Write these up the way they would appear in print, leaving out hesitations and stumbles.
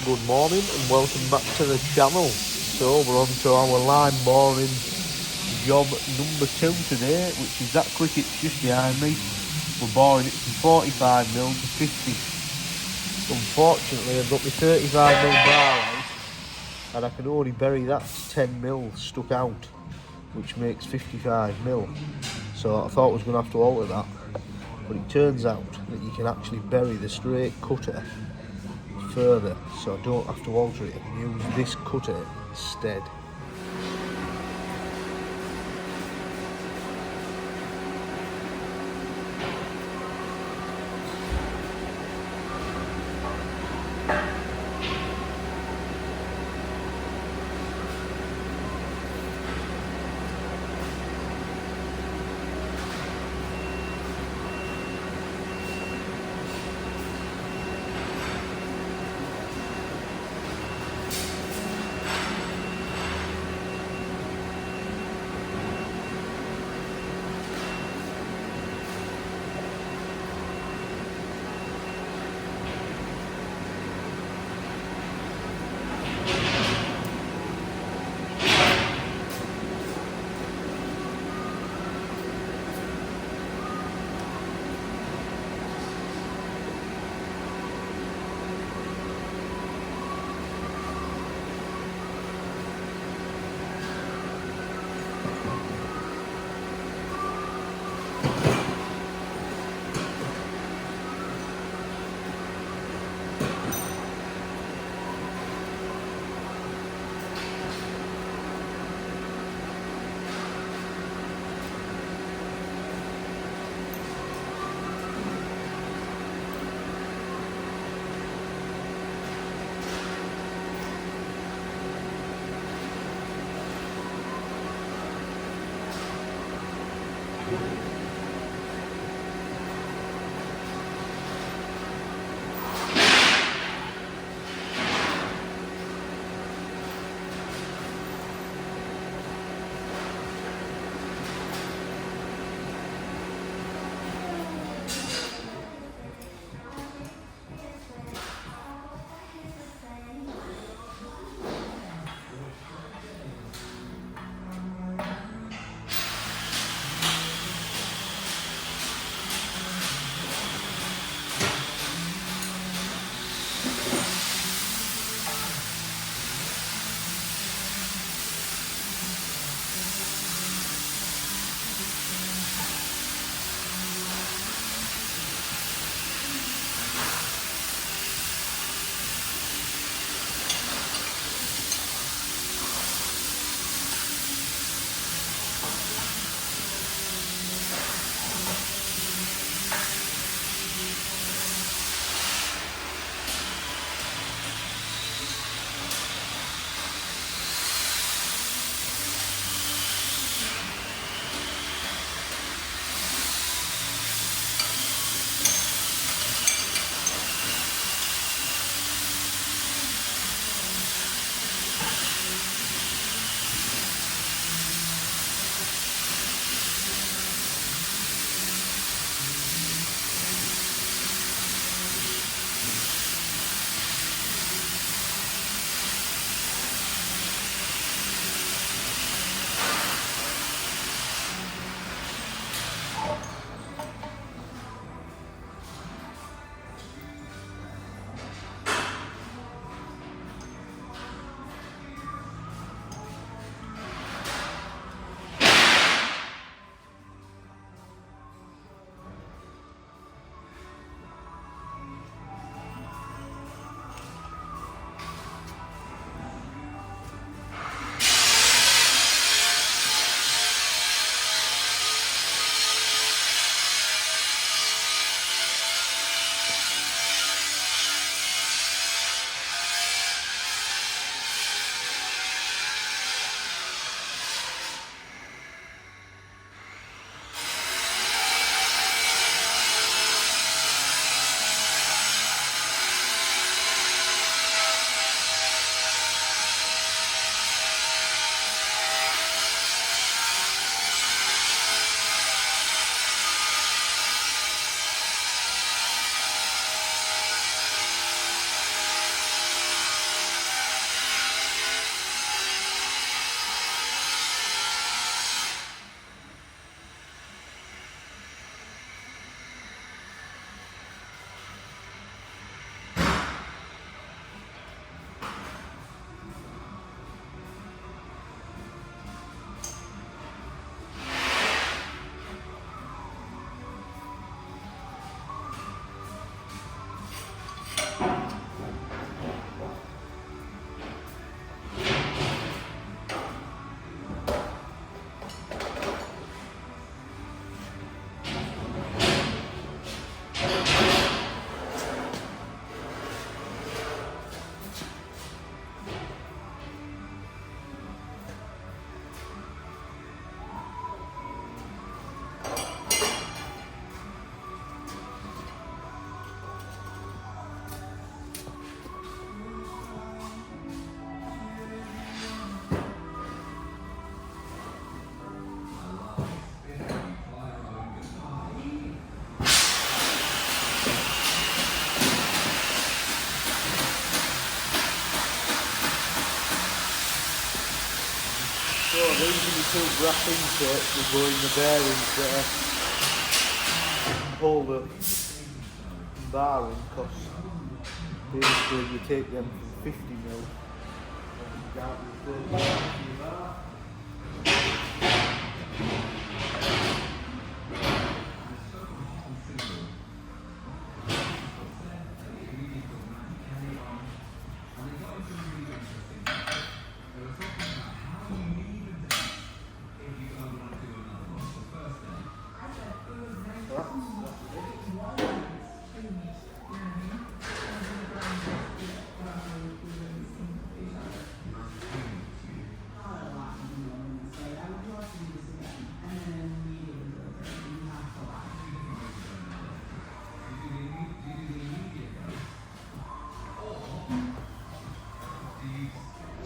Good morning and welcome back to the channel. So we're on to our line boring job number 2 today, which is that cricket's just behind me. We're boring it from 45mm to 50. Unfortunately I've got my 35mm bar out and I can only bury that 10mm stuck out, which makes 55mm. So I thought I was going to have to alter that, but it turns out that you can actually bury the straight cutter further, so I don't have to alter it and use this cutter instead. using the two brass inserts will go in the bearings there. Hold the barring, because basically you take them from 50 mil and down to 30 bar.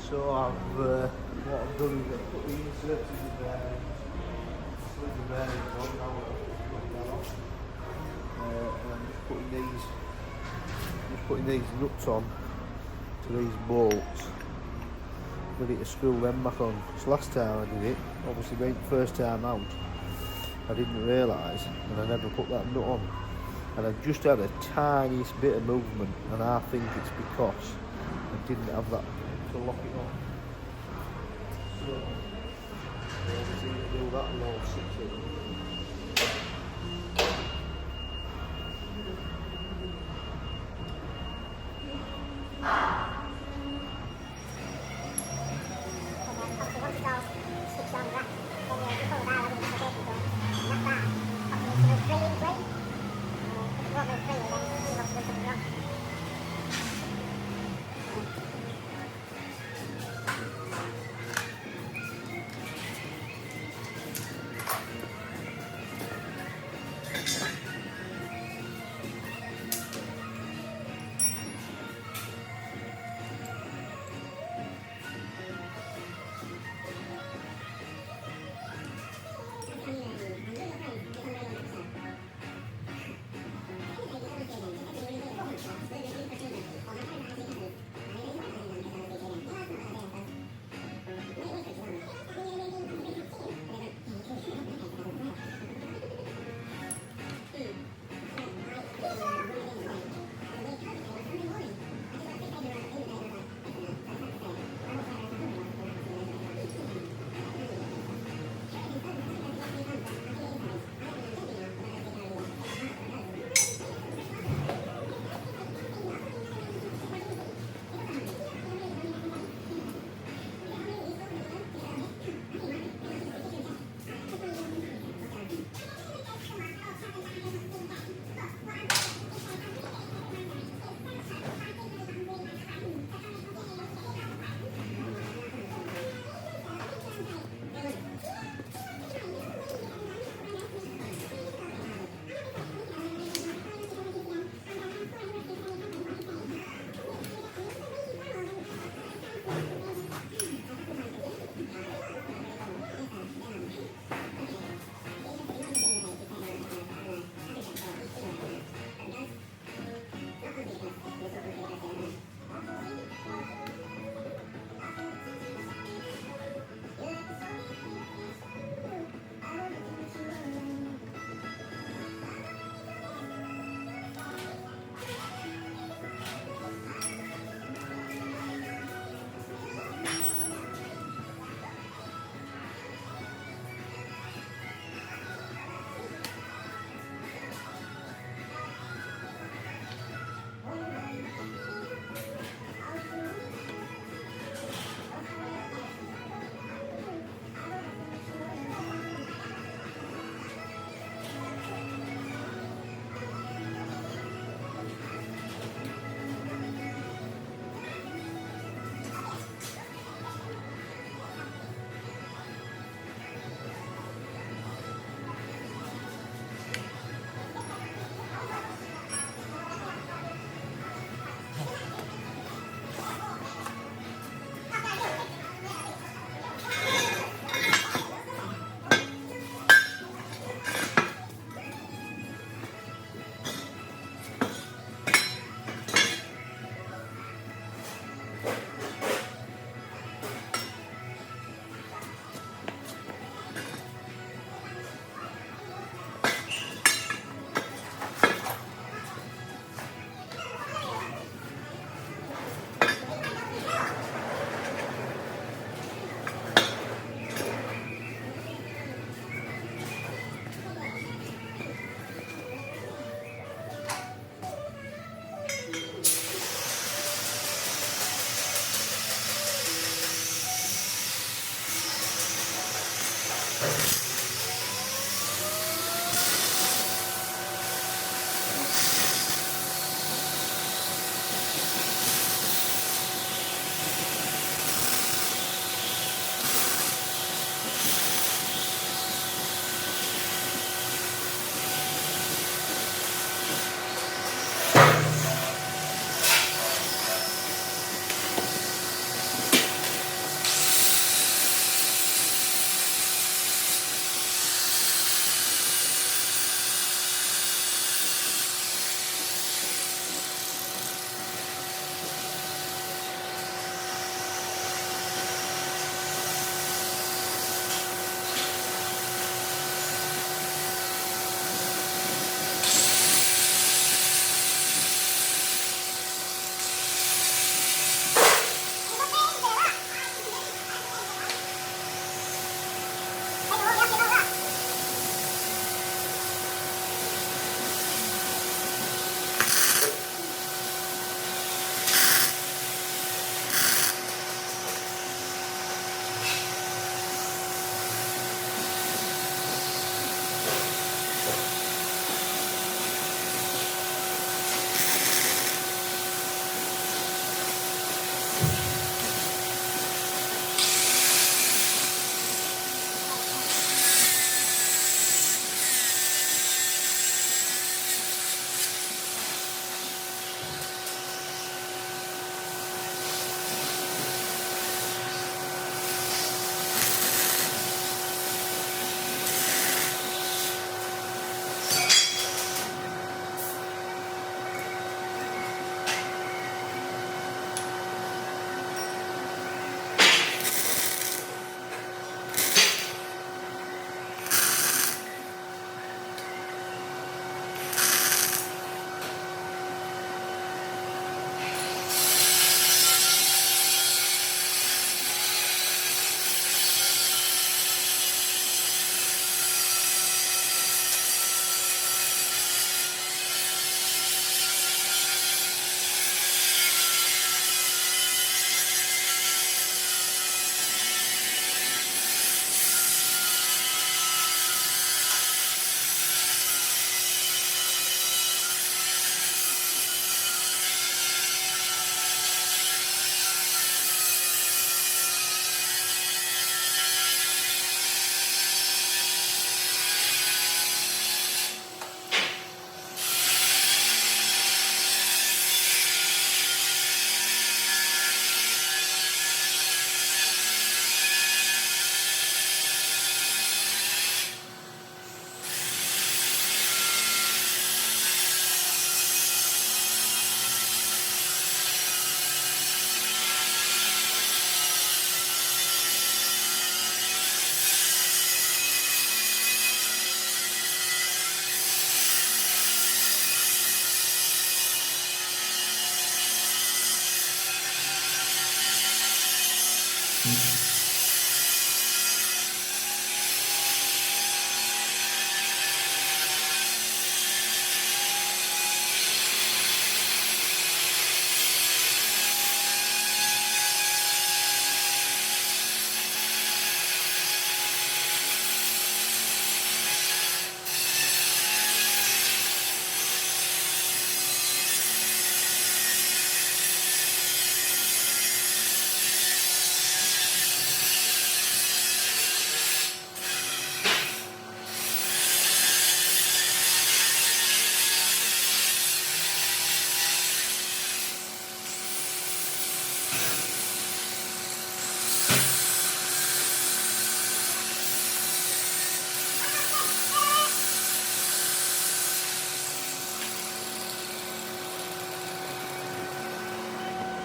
So what I've done is I've put the inserts in the bearings, slid the bearings on, now I've put that off, and I'm just putting these nuts on to these bolts, ready to screw them back on. Because last time I did it, obviously being the first time out, I didn't realise, and I never put that nut on, and I just had a tiniest bit of movement, and I think it's because I didn't have that to lock it on. So obviously to do that and all 6 in.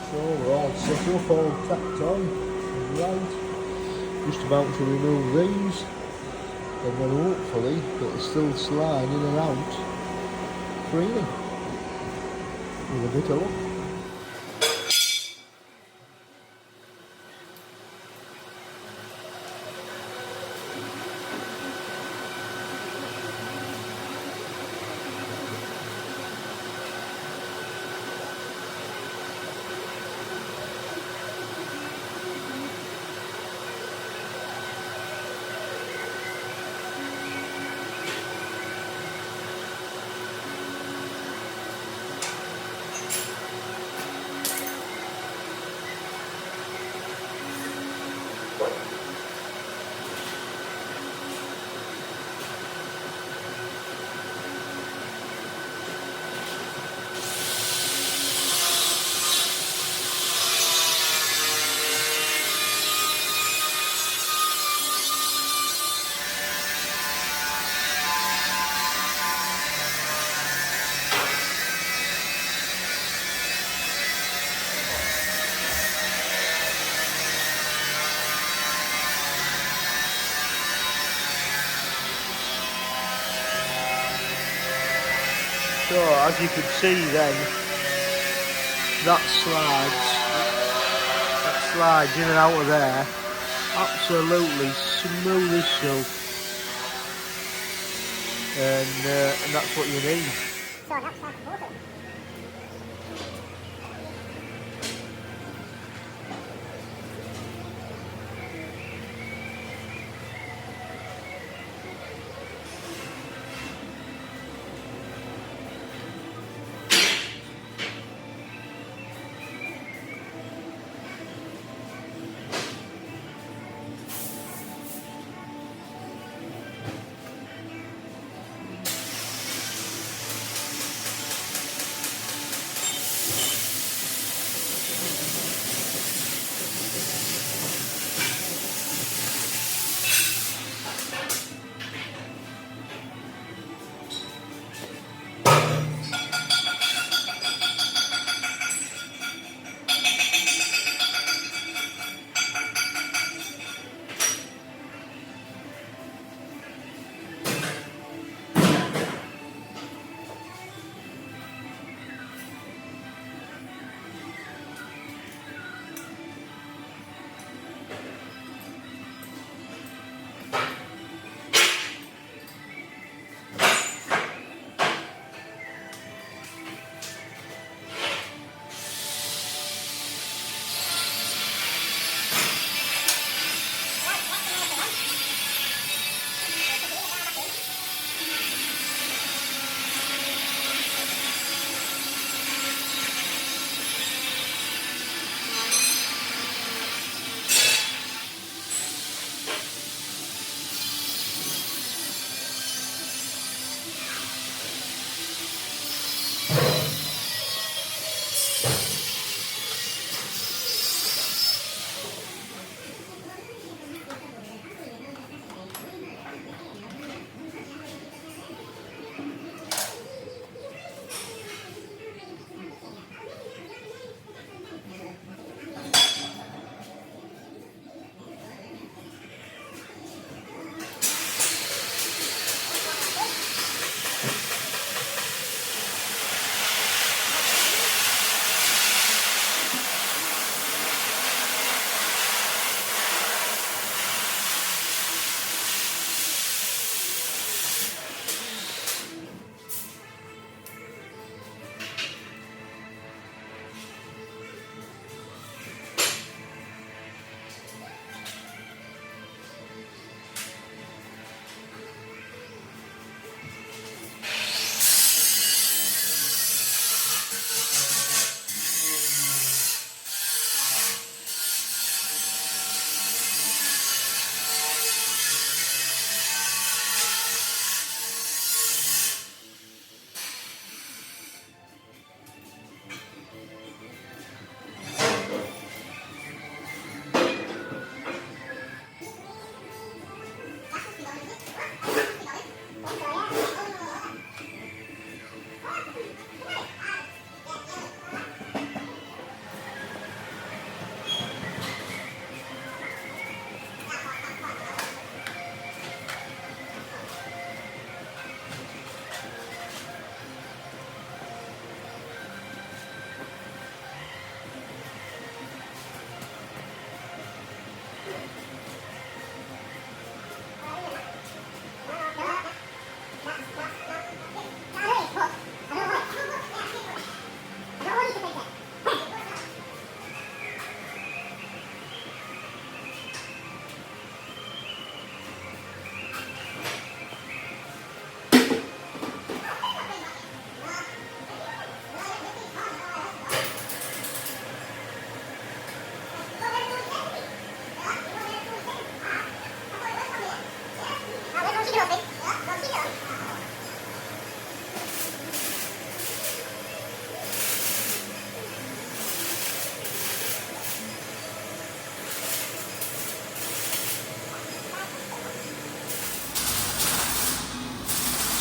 So we're all set up, all tacked on, right. Just about to remove these, and then hopefully it'll still slide in and out freely with a bit of luck. So as you can see then, that slides in and out of there, absolutely smooth as silk, and that's what you need. So that's like water.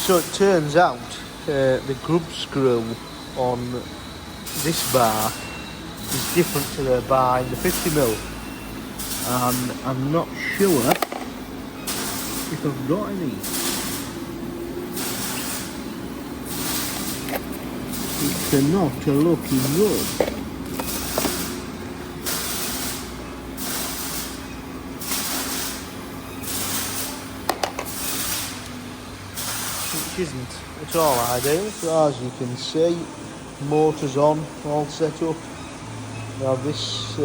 So it turns out the grub screw on this bar is different to the bar in the 50mm, and I'm not sure if I've got any. It's not a lucky rub. Which isn't at all ideal. So as you can see, motor's on, all set up. Now this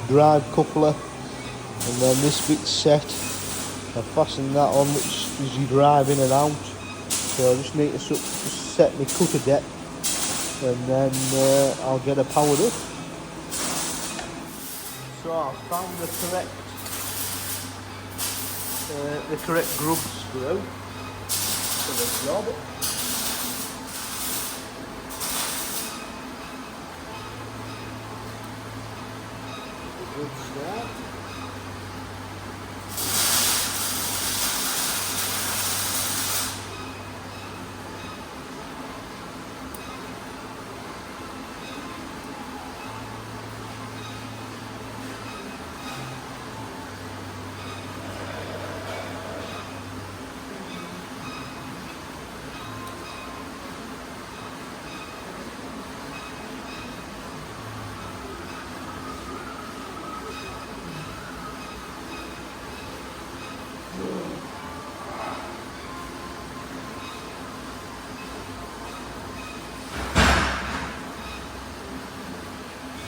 drive coupler, and then this bit's set. I fasten that on, which is you drive in and out. So I just need to set my cutter depth, and then I'll get her powered up. So I found the correct grub screw for the job. Good start.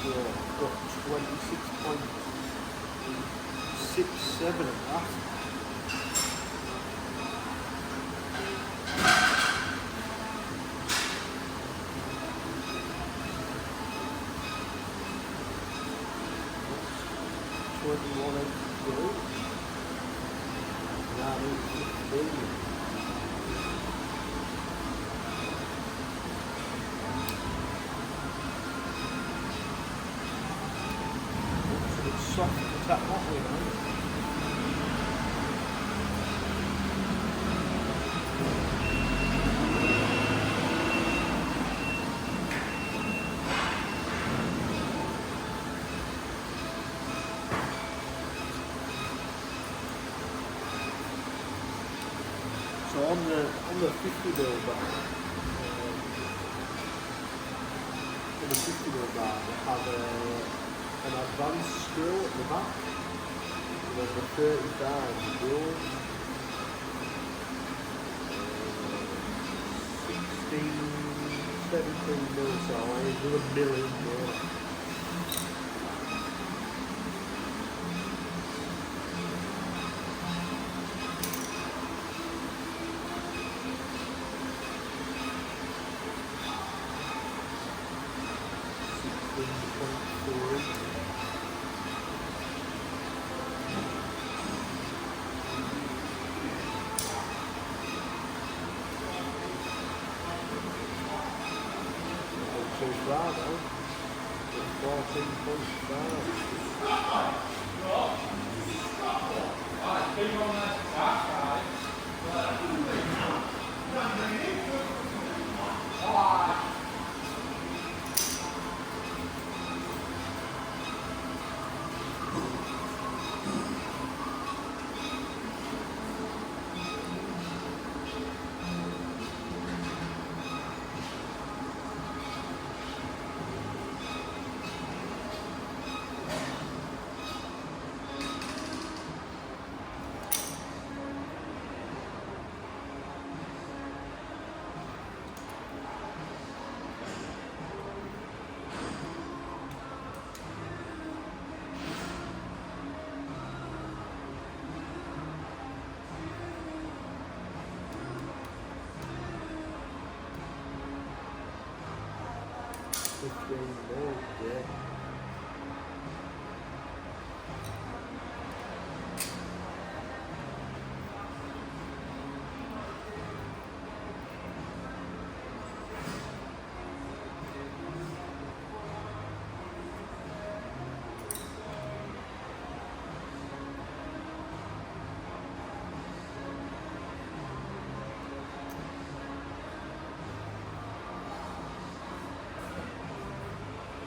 So I've got 26.67 of that. That's 21.82. That is 15. Soft to tap that way now. So on the 50mm bar, on the 50mm bar, they have an advanced screw at the back, and then the 35 goes 16, 17mm, so I do a million more. Too far though. 14.5. Yeah.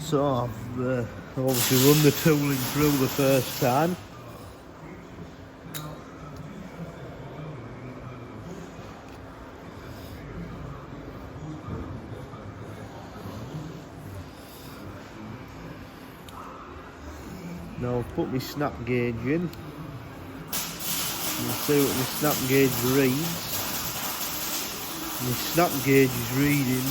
So I've obviously run the tooling through the first time. Now I've put my snap gauge in. You'll see what my snap gauge reads. My snap gauge is reading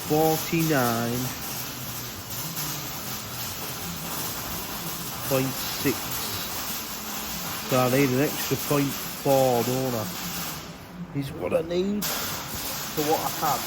49.6. So I need an extra 0.4, don't I? Is what I need for what I have.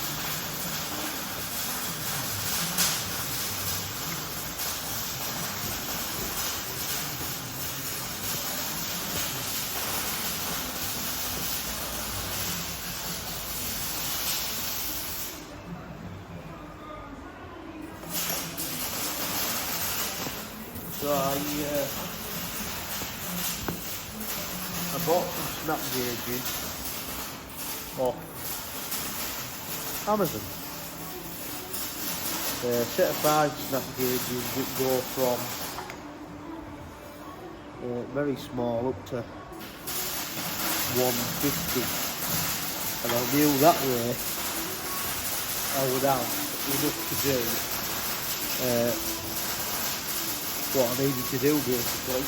So I bought some snap gauges off Amazon. A set of 5 snap gauges that go from very small up to 150, and I knew that way I would have enough to do what I needed to do basically.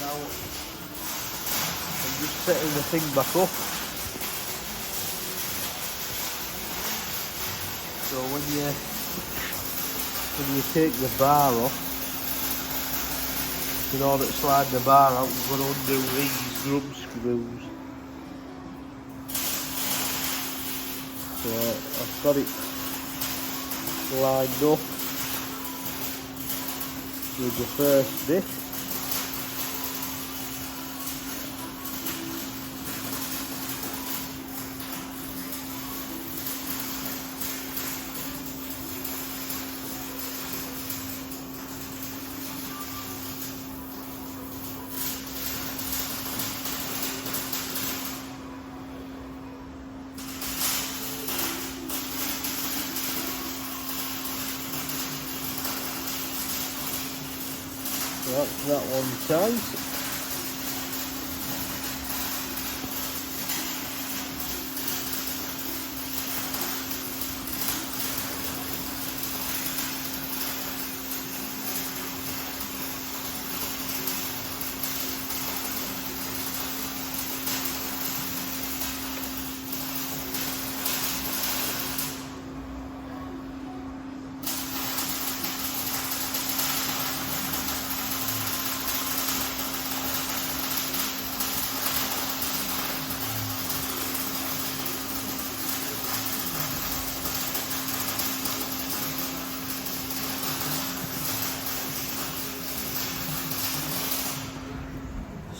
Now I'm just setting the thing back up. So when you take the bar off, in order to slide the bar out, you've got to undo these drum screws. So I've got it lined up with the first bit. That's that one tight.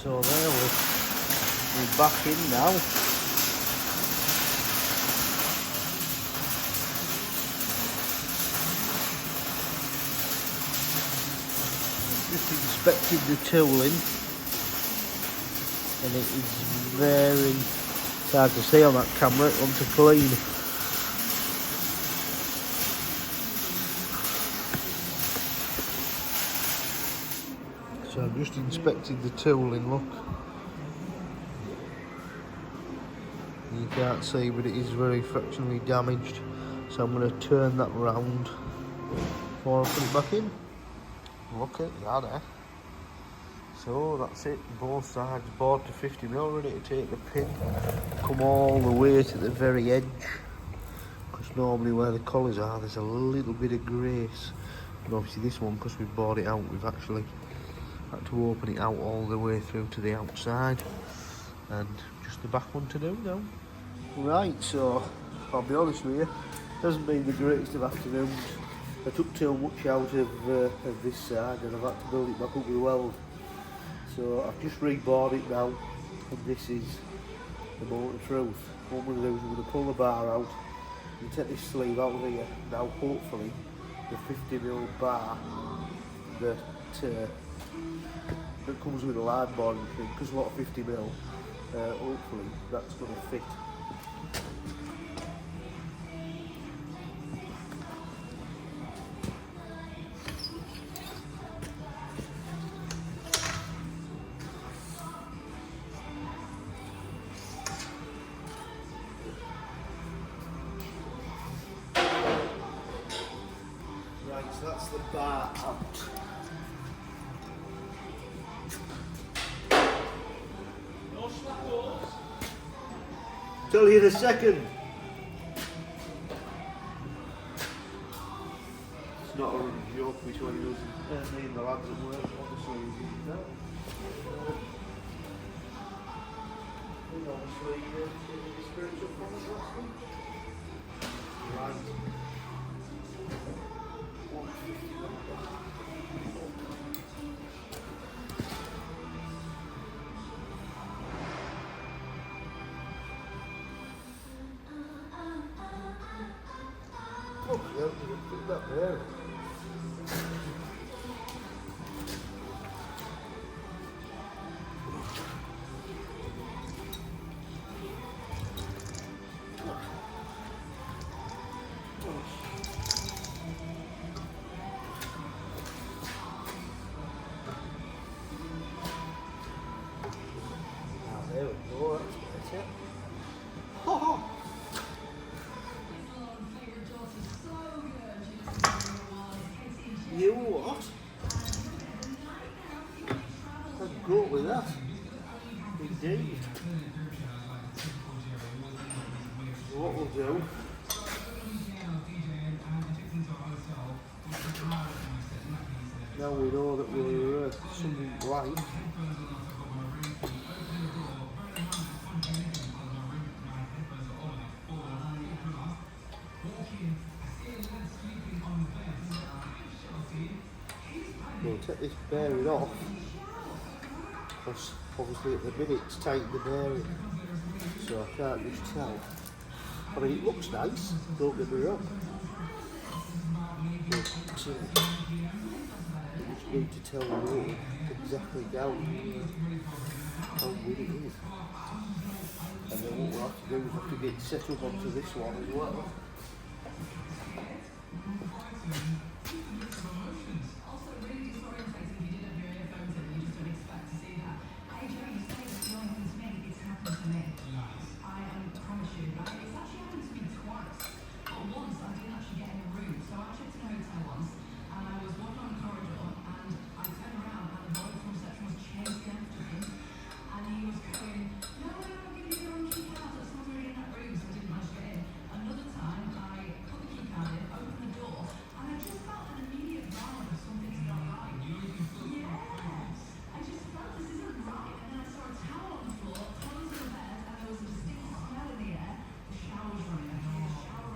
So there we're back in now. Just inspected the tooling and it is very, it's hard to see on that camera, it wants to clean. So I've just inspected the tooling, look. You can't see, but it is very fractionally damaged. So I'm going to turn that round before I put it back in. Look at that, eh? So that's it, both sides bored to 50mm, ready to take the pin, come all the way to the very edge. Because normally where the collars are, there's a little bit of grace. And obviously this one, because we've bored it out, we've actually had to open it out all the way through to the outside, and just the back one to do now. Right, so I'll be honest with you, it hasn't been the greatest of afternoons. I took too much out of this side and I've had to build it back up with weld. So I've just rebored it now, and this is the moment of truth. What I'm going to do is I'm going to pull the bar out and take this sleeve out of here. Now hopefully the 50mm bar that comes with a line boring machine, because a lot of 50mm, hopefully that's going to fit. Right, so that's the bar out. Tell you in a second. It's not a joke between us, me and the lads at work, obviously. Obviously, spiritual promise last week. Right. Oh, yeah, put that there. There we go, that's better. Oh. You what? I'd go with that. Indeed. What we'll do, now we know that we're something right. We'll take this bearing off, because obviously at the minute it's tightened the bearing, so I can't just tell. I mean, it looks nice, don't get me wrong, but I just need to tell you exactly down how good it is. And then what we'll have to do is have to get set up onto this one as well.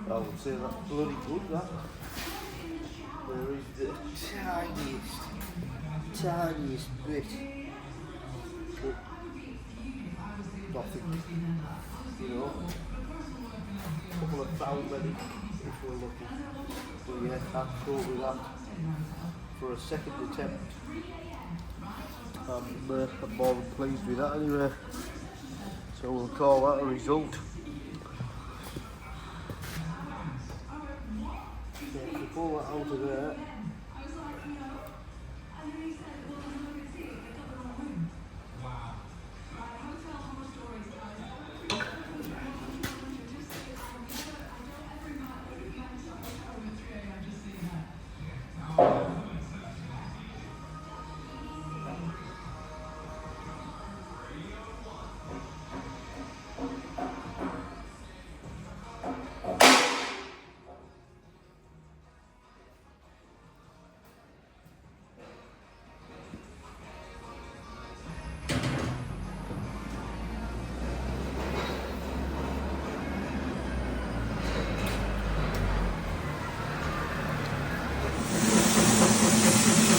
I would say that's bloody good, that. There is the tiniest bit, but nothing, you know, a couple of foul maybe, if we're lucky. But yeah, I'm cool with that. For a second attempt, I'm more than pleased with that anyway. So we'll call that a result. So if we pull that out of there,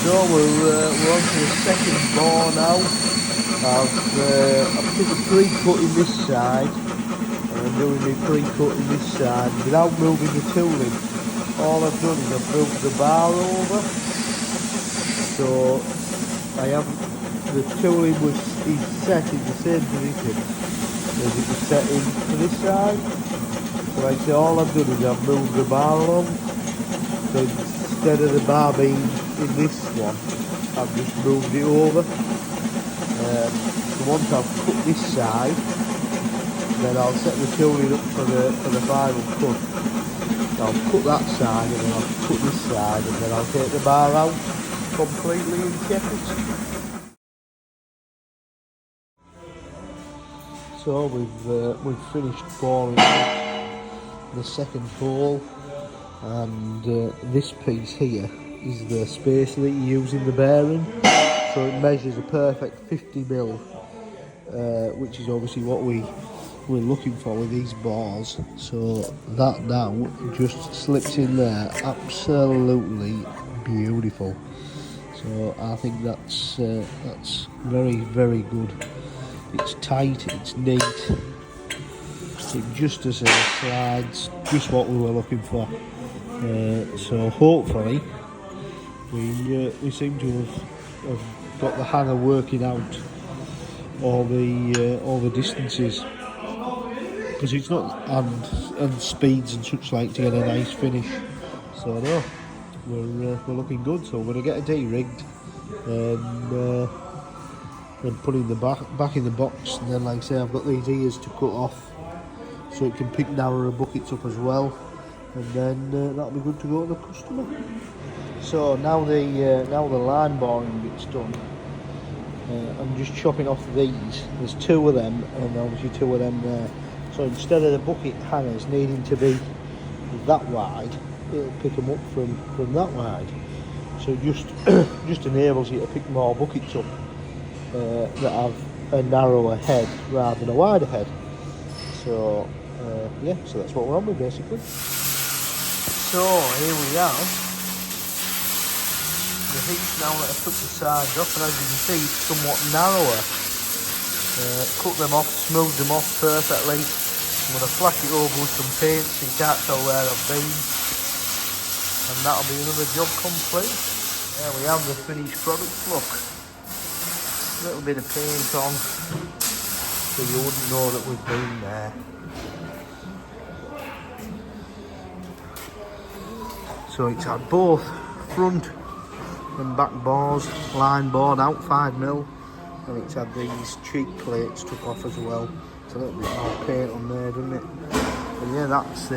so we're on to the second bore now. I've put the pre-cutting this side, and I'm doing the pre-cutting this side without moving the tooling. All I've done is I've moved the bar over, so I have the tooling is set in the same position as it was set in to this side. So like I say, all I've done is I've moved the bar along. So instead of the bar being in this one, I've just moved it over. So once I've cut this side, then I'll set the tooling up for the final cut. I'll cut that side and then I'll cut this side and then I'll take the bar out completely and check it. So we've finished boring the second hole, and this piece here is the spacer that you use in the bearing. So it measures a perfect 50mm, which is obviously what we're looking for with these bores. So that now just slips in there, absolutely beautiful. So I think that's very, very good. It's tight, it's neat, it just as it slides, just what we were looking for. So hopefully we seem to have got the hanger working out all the distances, because it's not and speeds and such like to get a nice finish. So no, we're looking good. So we're going to get a D-rigged and put in the back in the box, and then like I say, I've got these ears to cut off so it can pick narrower buckets up as well, and then that'll be good to go to the customer. So now the line boring bit's done. I'm just chopping off these. There's two of them and obviously two of them there. So instead of the bucket hangers needing to be that wide, it'll pick them up from that wide. So just enables you to pick more buckets up that have a narrower head rather than a wider head. So yeah, so that's what we're on with basically. So here we are. The Hitch now that I took the sides off, and as you can see it's somewhat narrower. Cut them off, smooth them off perfectly. I'm going to flash it over with some paint so you can't tell where I've been. And that'll be another job complete. There we have the finished product, look. A little bit of paint on so you wouldn't know that we've been there. So it's had both front and back bores, line bored out 5mm, and it's had these cheek plates took off as well. It's a little bit more paint on there, doesn't it? And yeah, that's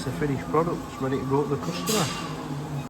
the finished product. It's ready to go to the customer.